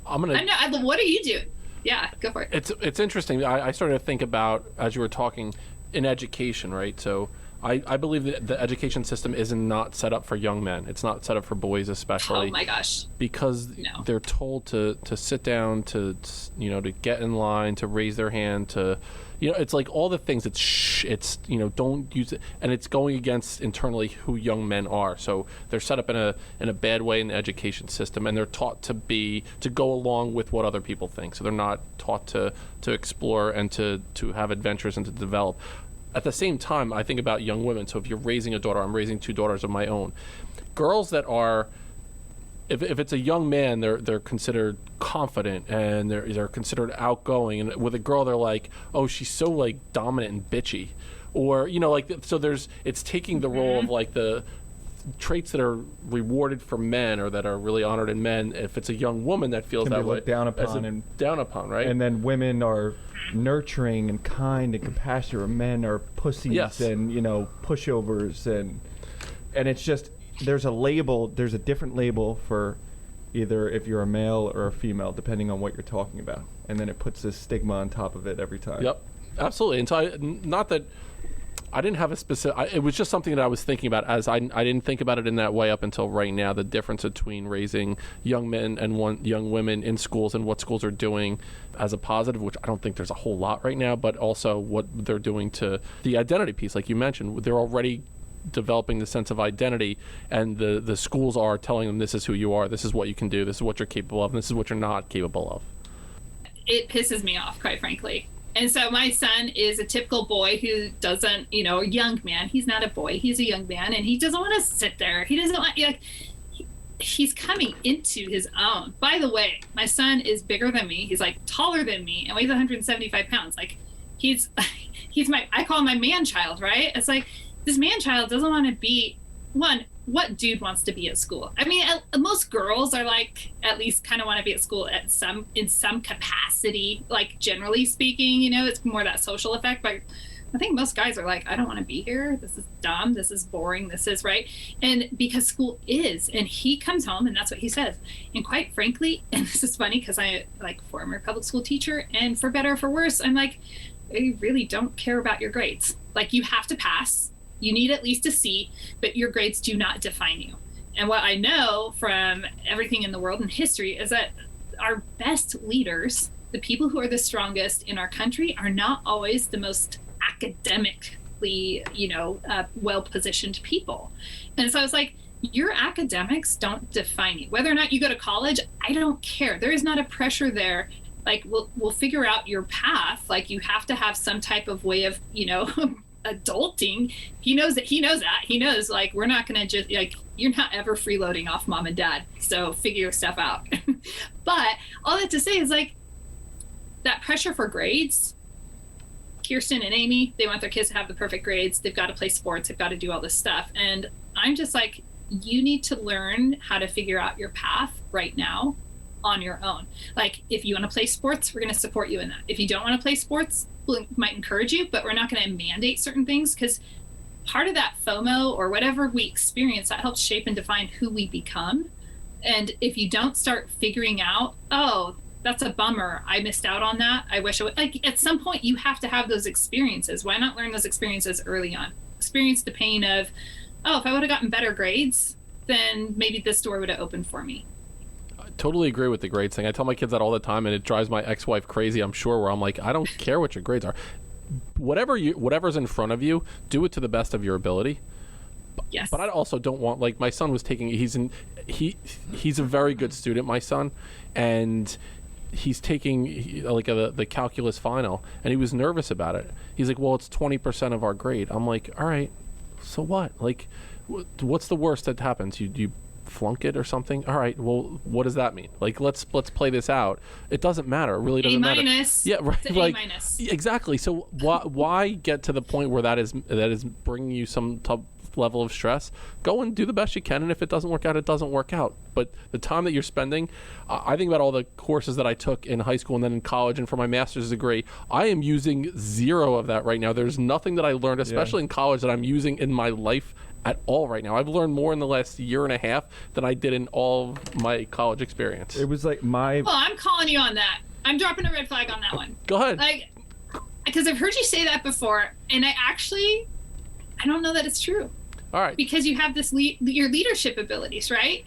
What are you doing? Yeah, go for it. It's interesting. I started to think about, as you were talking, in education, right? So I believe that the education system is not set up for young men. It's not set up for boys especially. Oh my gosh. Because they're told to sit down, to get in line, to raise their hand, to, you know, it's like all the things. It's you know, don't use it, and it's going against internally who young men are. So they're set up in a bad way in the education system, and they're taught to go along with what other people think. So they're not taught to explore and to have adventures and to develop. At the same time, I think about young women. So if you're raising a daughter, I'm raising 2 daughters of my own. Girls that are, if it's a young man, they're considered confident and they're considered outgoing. And with a girl, they're like, oh, she's so like dominant and bitchy, or you know, like, so it's taking the role of like the traits that are rewarded for men or that are really honored in men. If it's a young woman that feels that way, down upon, right? And then women are nurturing and kind and compassionate, or men are pussies. Yes. And, you know, pushovers, and it's just, there's a different label for either if you're a male or a female, depending on what you're talking about, and then it puts this stigma on top of it every time. Yep, absolutely. And so not that I didn't have a specific, it was just something that I was thinking about, as I didn't think about it in that way up until right now, the difference between raising young men and young women in schools and what schools are doing as a positive, which I don't think there's a whole lot right now, but also what they're doing to the identity piece. Like you mentioned, they're already developing the sense of identity, and the schools are telling them, this is who you are, this is what you can do, this is what you're capable of, and this is what you're not capable of. It pisses me off, quite frankly. And so my son is a typical boy who doesn't, you know, a young man. He's not a boy. He's a young man, and he doesn't want to sit there. He doesn't want, like, he's coming into his own. By the way, my son is bigger than me. He's like taller than me and weighs 175 pounds. Like, he's I call him my man child, right? It's like, this man child doesn't want to be, what dude wants to be at school? I mean, most girls are like, at least kind of want to be at school in some capacity, like generally speaking, you know, it's more that social effect. But I think most guys are like, I don't want to be here. This is dumb. This is boring. This is right. And because school is, and he comes home and that's what he says. And quite frankly, and this is funny because I like former public school teacher, and for better or for worse, I'm like, I really don't care about your grades. Like, you have to pass. You need at least a C, but your grades do not define you. And what I know from everything in the world and history is that our best leaders, the people who are the strongest in our country, are not always the most academically, well-positioned people. And so I was like, your academics don't define you. Whether or not you go to college, I don't care. There is not a pressure there. Like, we'll figure out your path. Like, you have to have some type of way of, adulting. He knows that. He knows, like, we're not going to just, like, you're not ever freeloading off mom and dad. So figure your stuff out. But all that to say is, like, that pressure for grades, Kirsten and Amy, they want their kids to have the perfect grades. They've got to play sports. They've got to do all this stuff. And I'm just like, you need to learn how to figure out your path right now on your own. Like, if you want to play sports, we're going to support you in that. If you don't want to play sports, we might encourage you, but we're not going to mandate certain things, because part of that FOMO or whatever we experience, that helps shape and define who we become. And if you don't start figuring out, oh, that's a bummer, I missed out on that, I wish I would, like, at some point you have to have those experiences. Why not learn those experiences early on? Experience the pain of, oh, if I would have gotten better grades, then maybe this door would have opened for me. Totally agree with the grades thing. I tell my kids that all the time, and it drives my ex-wife crazy, I'm sure, where I'm like, I don't care what your grades are. Whatever's in front of you, do it to the best of your ability. Yes. But I also don't want, like, my son was taking, he's a very good student, my son, and he's taking like the calculus final, and he was nervous about it. He's like, well, it's 20% of our grade. I'm like, all right, so what? Like, what's the worst that happens? You flunk it or something? All right, well, what does that mean? Like, let's play this out. It doesn't matter. It really doesn't matter. Yeah, right. It's like, A-. Exactly. So why get to the point where that is bringing you some level of stress? Go and do the best you can, and if it doesn't work out, it doesn't work out. But the time that you're spending, I think about all the courses that I took in high school and then in college and for my master's degree, I am using zero of that right now. There's nothing that I learned, especially in college, that I'm using in my life at all right now. I've learned more in the last year and a half than I did in all of my college experience. It was like Well, I'm calling you on that. I'm dropping a red flag on that one. Go ahead. Like, because I've heard you say that before, and I don't know that it's true. All right. Because you have your leadership abilities, right?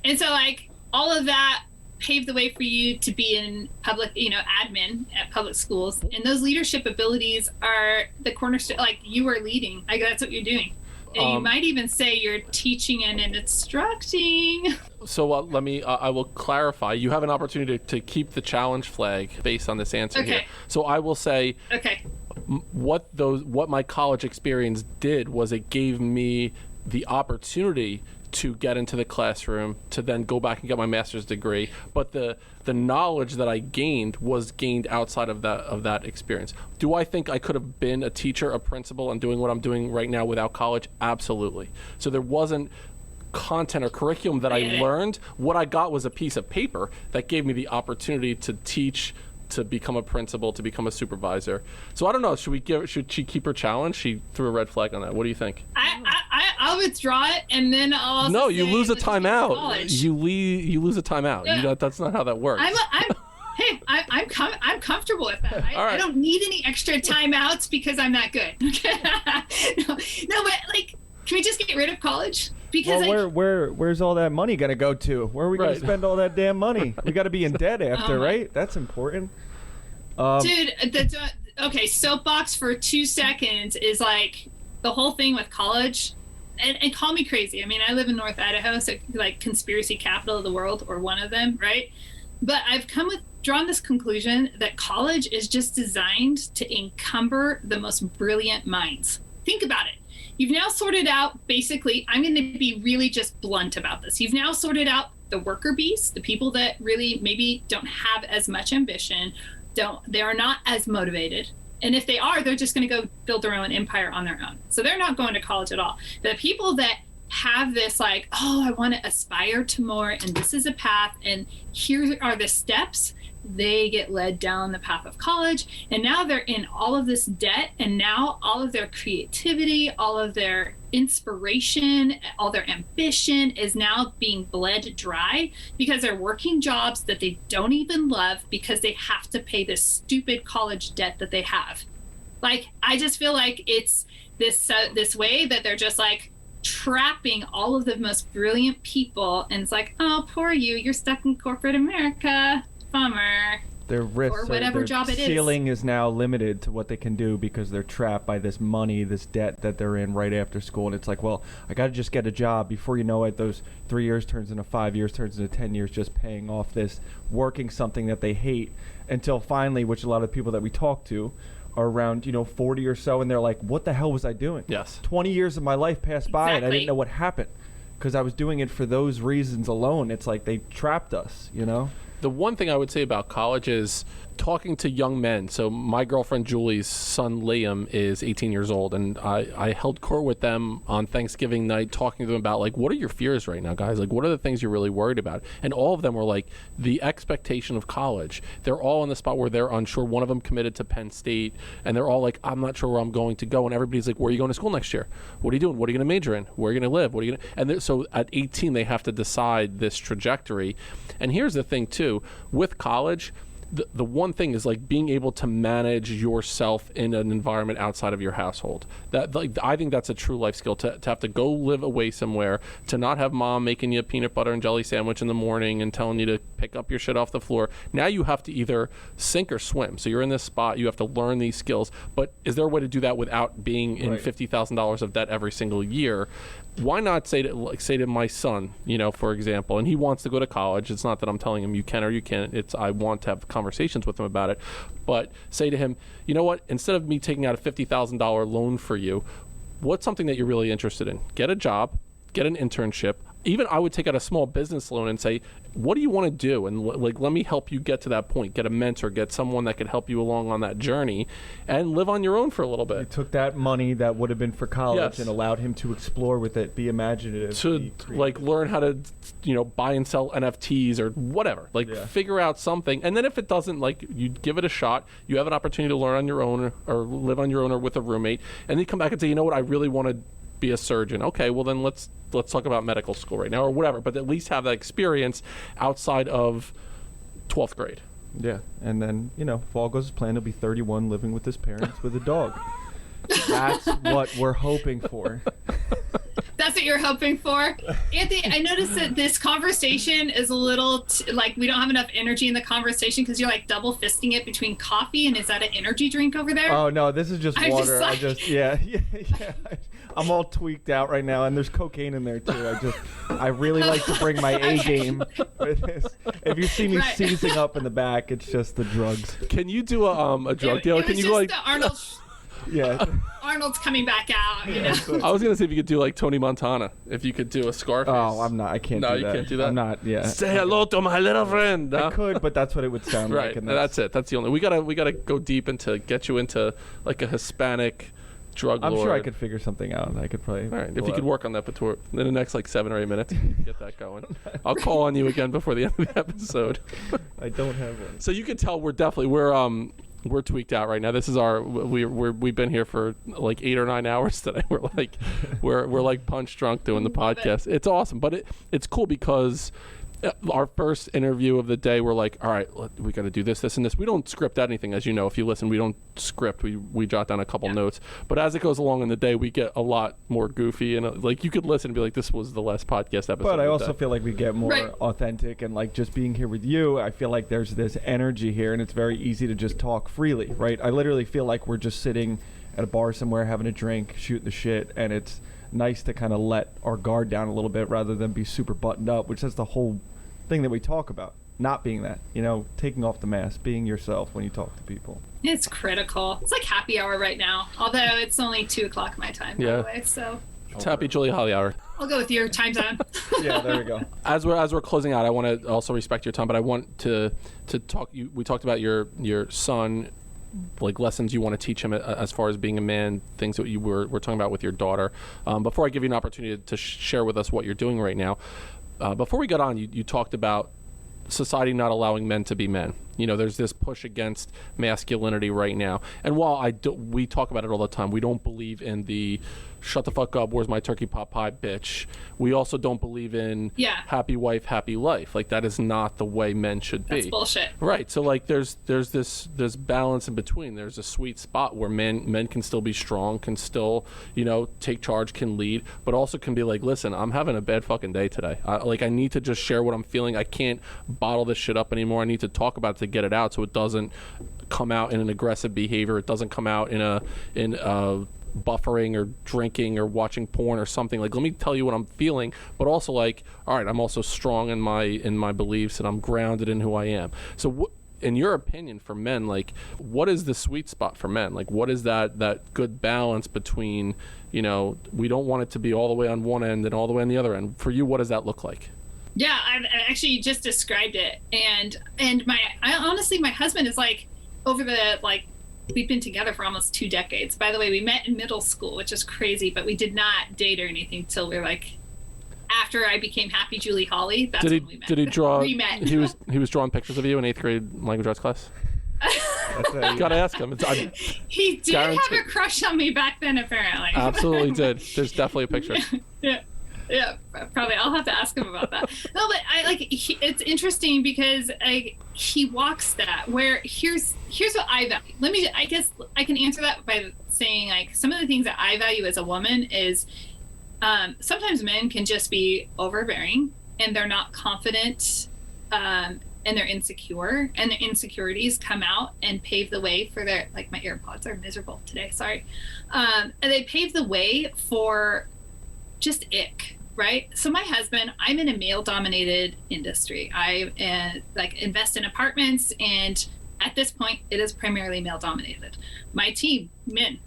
And so, like, all of that paved the way for you to be in public, admin at public schools. And those leadership abilities are the cornerstone. Like, you are leading. Like, that's what you're doing. And you might even say you're teaching and instructing. So let me, I will clarify. You have an opportunity to keep the challenge flag based on this answer here. So I will say, what my college experience did was it gave me the opportunity to get into the classroom, to then go back and get my master's degree. But the knowledge that I gained was gained outside of that experience. Do I think I could have been a teacher, a principal, and doing what I'm doing right now without college? Absolutely. So there wasn't content or curriculum that I learned. What I got was a piece of paper that gave me the opportunity to teach, to become a principal, to become a supervisor. So I don't know. Should she keep her challenge? She threw a red flag on that. What do you think? I'll withdraw it, and then I'll also No, you lose a timeout. You lose a timeout. Yeah. That's not how that works. I'm comfortable with that. I don't need any extra timeouts because I'm that good. no, but like, can we just get rid of college? Because where's all that money gonna go to? Where are we gonna spend all that damn money? We got to be in debt after, right? That's important. Dude, okay. Soapbox for 2 seconds is like the whole thing with college. And call me crazy. I mean, I live in North Idaho, so like conspiracy capital of the world, or one of them, right? But I've drawn this conclusion that college is just designed to encumber the most brilliant minds. Think about it. You've now sorted out, basically, I'm going to be really just blunt about this. You've now sorted out the worker bees, the people that really maybe don't have as much ambition, they are not as motivated. And if they are, they're just going to go build their own empire on their own. So they're not going to college at all. The people that have this like, oh, I want to aspire to more, and this is a path, and here are the steps. They get led down the path of college, and now they're in all of this debt, and now all of their creativity, all of their inspiration, all their ambition is now being bled dry because they're working jobs that they don't even love because they have to pay this stupid college debt that they have. Like, I just feel like it's this way that they're just like trapping all of the most brilliant people, and it's like, oh, poor you, you're stuck in corporate America. Bummer. Their risks, or whatever their job it is. ceiling is now limited to what they can do because they're trapped by this money, this debt that they're in right after school. And it's like, well, I got to just get a job. Before you know it, those 3 years turns into 5 years, turns into 10 years, just paying off this, working something that they hate until finally, which a lot of people that we talk to are around, 40 or so, and they're like, what the hell was I doing? Yes. 20 years of my life passed by and I Exactly. didn't know what happened because I was doing it for those reasons alone. It's like they trapped us, The one thing I would say about college is talking to young men. So my girlfriend Julie's son Liam is 18 years old, and I held court with them on Thanksgiving night, talking to them about, like, what are your fears right now, guys? Like, what are the things you're really worried about? And all of them were like, the expectation of college. They're all in the spot where they're unsure. One of them committed to Penn State, and they're all like, I'm not sure where I'm going to go. And everybody's like, where are you going to school next year? What are you doing? What are you going to major in? Where are you going to live? What are you going to... And so at 18, they have to decide this trajectory. And here's the thing, too. With college, the one thing is like being able to manage yourself in an environment outside of your household. That, like, I think that's a true life skill, to have to go live away somewhere, to not have mom making you a peanut butter and jelly sandwich in the morning and telling you to pick up your shit off the floor. Now you have to either sink or swim. So you're in this spot, you have to learn these skills. But is there a way to do that without being in $50,000 of debt every single year? Why not say to my son, for example, and he wants to go to college. It's not that I'm telling him you can or you can't. It's I want to have conversations with him about it. But say to him, you know what? Instead of me taking out a $50,000 loan for you, what's something that you're really interested in? Get a job, get an internship. Even I would take out a small business loan and say, what do you want to do? And let me help you get to that point. Get a mentor, get someone that could help you along on that journey, and live on your own for a little bit. You took that money that would have been for college Yes. and allowed him to explore with it, be imaginative. To be creative. learn how to, buy and sell NFTs or whatever. Figure out something. And then if it doesn't, you give it a shot. You have an opportunity to learn on your own or live on your own or with a roommate. And then you come back and say, you know what, I really want to be a surgeon. Okay, well then let's talk about medical school right now or whatever, but at least have that experience outside of 12th grade. Yeah, and then, if all goes as planned, he'll be 31 living with his parents with a dog. That's what we're hoping for. That's what you're hoping for? Anthony, I noticed that this conversation is a little, we don't have enough energy in the conversation because you're double fisting it between coffee and is that an energy drink over there? Oh, no, this is just water. Yeah. I'm all tweaked out right now, and there's cocaine in there, too. I really like to bring my A game with this. If you see me seizing up in the back, it's just the drugs. Can you do a drug deal? It Can was you just the Arnold... Yeah. Arnold's coming back out, I was gonna say if you could do Tony Montana, if you could do a Scarface. Oh, I'm not. I can't do that. No, you can't do that? I'm not, yeah. Say hello to my little friend. I could, but that's what it would sound like. Right, And that's it. That's the only. We gotta go deep into get you into a Hispanic drug lord. I'm sure I could figure something out. I could probably. All right, if you could work on that in the next 7 or 8 minutes, get that going. I'll call on you again before the end of the episode. I don't have one. So you can tell we're tweaked out right now. This is we've been here for 8 or 9 hours today. We're punch drunk doing the podcast. It's awesome, but it's cool because our first interview of the day, we're all right, we got to do this, and this. We don't script anything, as you know. If you listen, we don't script. We jot down a couple notes. But as it goes along in the day, we get a lot more goofy, and you could listen and be like, this was the last podcast episode. But I also feel like we get more authentic, and just being here with you, I feel like there's this energy here, and it's very easy to just talk freely, right? I literally feel like we're just sitting at a bar somewhere having a drink, shooting the shit, and it's nice to kind of let our guard down a little bit rather than be super buttoned up, which is the whole thing that we talk about, not being that, taking off the mask, being yourself when you talk to people. It's critical. It's like happy hour right now, although it's only 2:00 my time, by the way, so it's happy Julia Holly hour. I'll go with your time zone. Yeah, there we go. As we're closing out, I want to also respect your time, but I want to talk. We talked about your son like lessons you want to teach him as far as being a man, things that you were talking about with your daughter. Before I give you an opportunity to share with us what you're doing right now, before we got on, you talked about society not allowing men to be men. You know, there's this push against masculinity right now. And while we talk about it all the time, we don't believe in the shut the fuck up, where's my turkey pot pie, bitch. We also don't believe in happy wife, happy life. Like, that is not the way men should be. That's bullshit. Right. So, like, there's this balance in between. There's a sweet spot where men can still be strong, can still, you know, take charge, can lead, but also can be like, listen, I'm having a bad fucking day today. I need to just share what I'm feeling. I can't bottle this shit up anymore. I need to talk about it to get it out so it doesn't come out in an aggressive behavior. It doesn't come out in a buffering or drinking or watching porn or something. Like, let me tell you what I'm feeling, but also, like, all right, I'm also strong in my beliefs, and I'm grounded in who I am. So in your opinion, for men, like, what is the sweet spot for men? Like, what is that good balance between, you know, we don't want it to be all the way on one end and all the way on the other end. For you, what does that look like? Yeah, I actually just described it, and honestly, my husband is like, over the, like, we've been together for almost 2 decades. By the way, we met in middle school, which is crazy, but we did not date or anything till we were like, after I became Happy Julie Holly. That's when we met. Did he draw? We met. He was drawing pictures of you in 8th grade language arts class. Gotta ask him. He did have a crush on me back then, apparently. Absolutely did. There's definitely a picture. Yeah, probably. I'll have to ask him about that. No, but it's interesting because he walks that, where here's what I value. I guess I can answer that by saying, like, some of the things that I value as a woman is sometimes men can just be overbearing and they're not confident, and they're insecure, and the insecurities come out and pave the way for their, like, my AirPods are miserable today, sorry. And they pave the way for just ick, right? So my husband, I'm in a male-dominated industry. I invest in apartments, and at this point, it is primarily male-dominated. My team, men,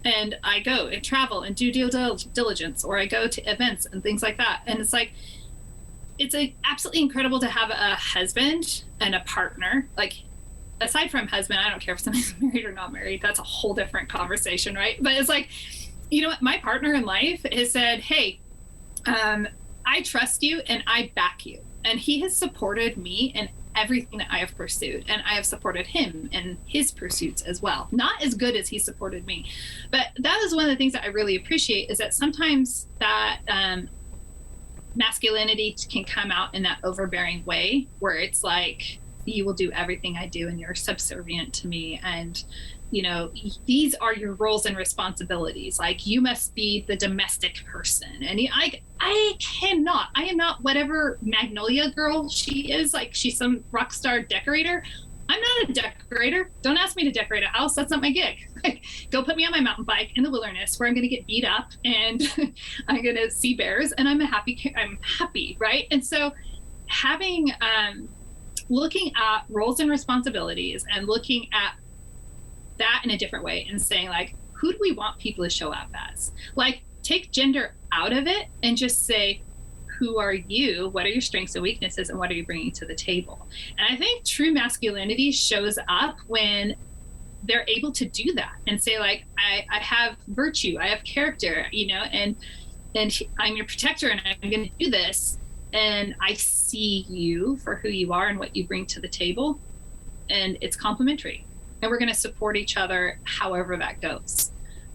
and I go and travel and do due diligence, or I go to events and things like that. And it's like, it's absolutely incredible to have a husband and a partner. Like, aside from husband, I don't care if somebody's married or not married. That's a whole different conversation, right? But it's like, you know what? My partner in life has said, hey, I trust you and I back you. And he has supported me in everything that I have pursued. And I have supported him in his pursuits as well. Not as good as he supported me. But that is one of the things that I really appreciate, is that sometimes that masculinity can come out in that overbearing way, where it's like, you will do everything I do and you're subservient to me. And, you know, these are your roles and responsibilities. Like, you must be the domestic person. And I am not whatever Magnolia girl she is. Like, she's some rock star decorator. I'm not a decorator. Don't ask me to decorate a house. That's not my gig. Like, go put me on my mountain bike in the wilderness where I'm going to get beat up and I'm going to see bears, and I'm happy, right? And so having, looking at roles and responsibilities and looking at that in a different way and saying, like, who do we want people to show up as? Like, take gender out of it and just say, who are you? What are your strengths and weaknesses, and what are you bringing to the table? And I think true masculinity shows up when they're able to do that and say, like, I have virtue, I have character, you know, and I'm your protector, and I'm going to do this. And I see you for who you are and what you bring to the table, and it's complementary. And we're going to support each other however that goes.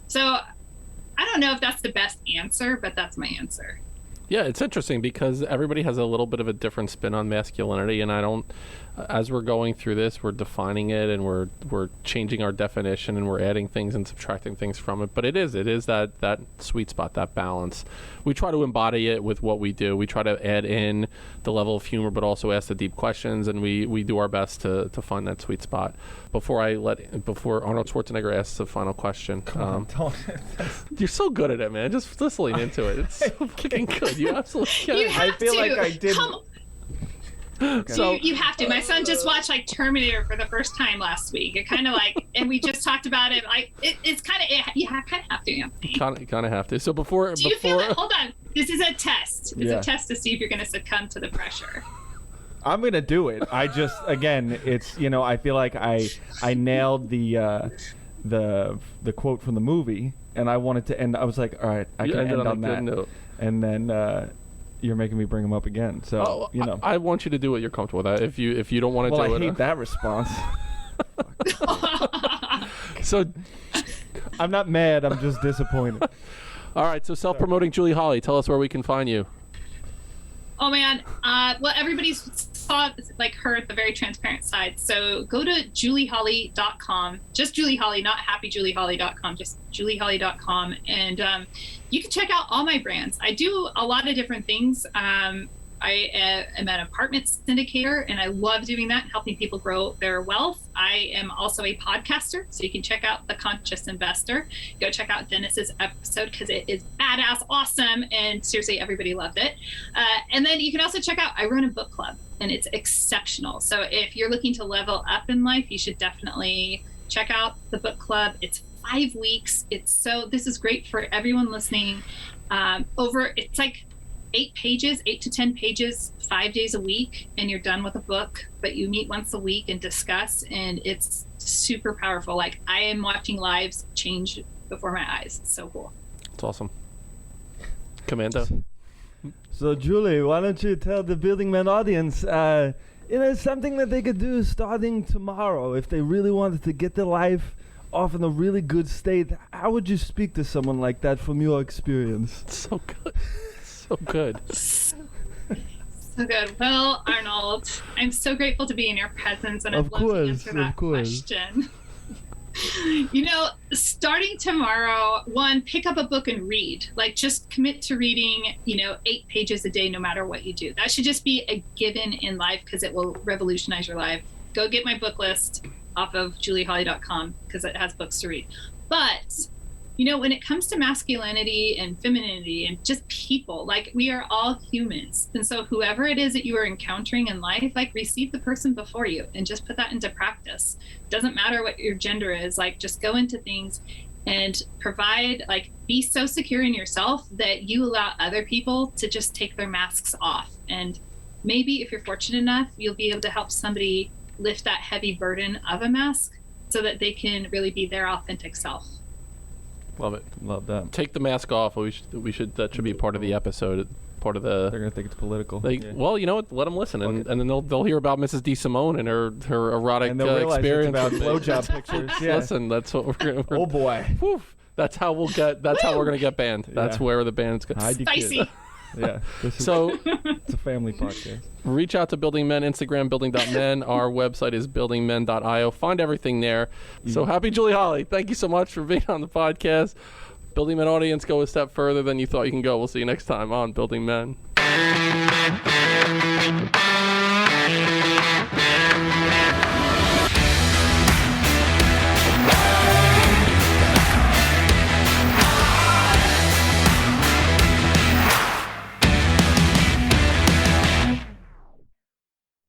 So I don't know if that's the best answer, but that's my answer. Yeah, it's interesting because everybody has a little bit of a different spin on masculinity, and as we're going through this, we're defining it, and we're changing our definition, and we're adding things and subtracting things from it. But it is that sweet spot, that balance. We try to embody it with what we do. We try to add in the level of humor, but also ask the deep questions, and we do our best to find that sweet spot. Before Arnold Schwarzenegger asks the final question, you're so good at it, man. Just listening into it, it's so fucking good. You absolutely can. I feel like I did. Okay. So you have to. My son just watched, like, Terminator for the first time last week. It kind of like, and we just talked about it. Like, it's kind of, you kind of have to. You kind of have to. So before you feel that? Hold on. This is a test. It's a test to see if you're going to succumb to the pressure. I'm gonna do it. I just, again, it's, I feel like I nailed the quote from the movie, and I wanted to end. I was like, all right, I can end on that. Note. And then you're making me bring them up again. So I want you to do what you're comfortable with. If you don't want to do it, I hate that response. So I'm not mad. I'm just disappointed. All right. So self-promoting Julie Holly. Tell us where we can find you. Oh man, well, everybody's heard the very transparent side. So go to julieholly.com, just Julie Holly, not happyjulieholly.com, just julieholly.com, and you can check out all my brands. I do a lot of different things. I am an apartment syndicator, and I love doing that, helping people grow their wealth. I am also a podcaster, so you can check out The Conscious Investor. Go check out Dennis's episode because it is badass awesome, and seriously, everybody loved it. And then you can also check out, I run a book club, and it's exceptional. So if you're looking to level up in life, you should definitely check out the book club. It's 5 weeks. This is great for everyone listening. It's like 8 to 10 pages, 5 days a week, and you're done with a book, but you meet once a week and discuss, and it's super powerful. Like, I am watching lives change before my eyes. It's so cool. It's awesome. Commando. So, Julie, why don't you tell the Building Men audience, something that they could do starting tomorrow if they really wanted to get their life off in a really good state. How would you speak to someone like that from your experience? So good. So good. So good. Well, Arnold, I'm so grateful to be in your presence, and I'd love to answer that question. Starting tomorrow, one, pick up a book and read. Like, just commit to reading, 8 pages a day, no matter what you do. That should just be a given in life because it will revolutionize your life. Go get my book list off of julieholly.com because it has books to read. But when it comes to masculinity and femininity and just people, like, we are all humans. And so whoever it is that you are encountering in life, like, receive the person before you and just put that into practice. Doesn't matter what your gender is, like, just go into things and provide, like, be so secure in yourself that you allow other people to just take their masks off. And maybe if you're fortunate enough, you'll be able to help somebody lift that heavy burden of a mask so that they can really be their authentic self. Love it. Love that. Take the mask off. That should be part of the episode. Part of the. They're gonna think it's political. Well, you know what? Let them listen, and then they'll hear about Mrs. D. Simone and her erotic and they'll experience it's about blowjob pictures. Yeah. Listen, that's what we're gonna. Oh boy. Whew, that's how we'll get. That's how we're gonna get banned. That's where the band's gonna. Spicy. Yeah. It's a family podcast. Reach out to Building Men, Instagram, building.men. Our website is buildingmen.io. Find everything there. So happy Julie Holly. Thank you so much for being on the podcast. Building Men audience, go a step further than you thought you can go. We'll see you next time on Building Men.